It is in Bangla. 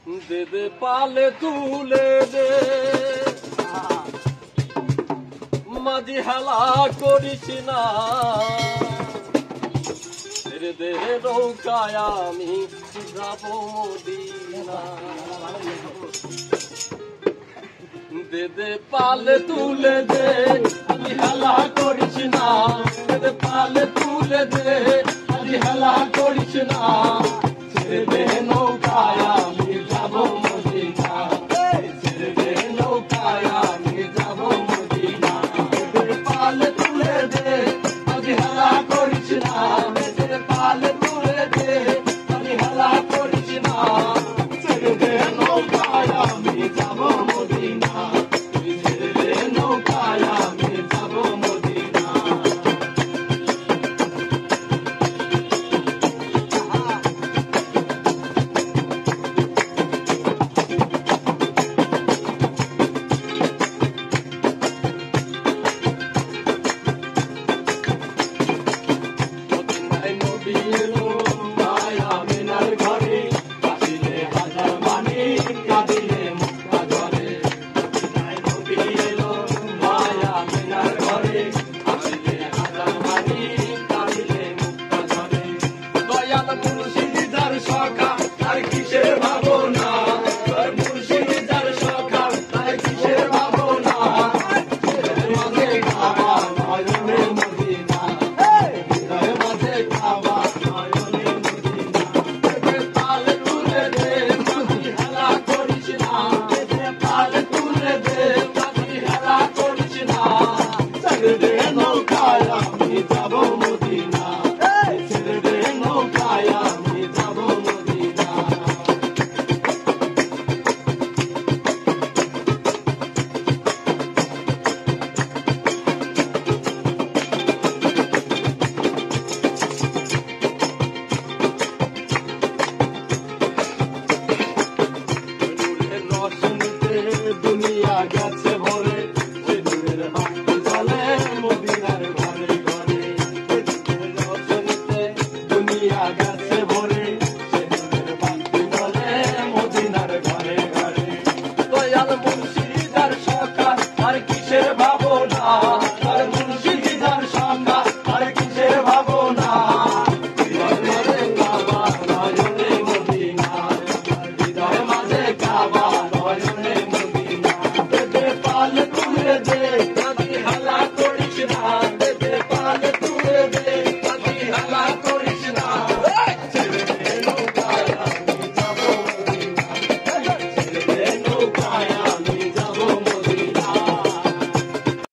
দে দে পালে তুলে দে মাঝি হেলা করিস না রে দে নৌকায় আমি যাব মদিনা দে দে পালে তুলে দে মাঝি হেলা করিস না দে দে পালে তুলে দে মাঝি হেলা করিস না ছেড়ে দে নৌকায় আমি যাব মদিনা ছেড়ে দে নৌকায় আমি যাব মদিনা দে দে পালে তুলে দে মাঝি হেলা করিস না দে দে পালে তুলে দে মাঝি হেলা করিস না ছেড়ে দে নৌকায় আমি যাব মদিনা ছেড়ে দে নৌকায় আমি যাব মদিনা সখা আর কিসের ভাবনা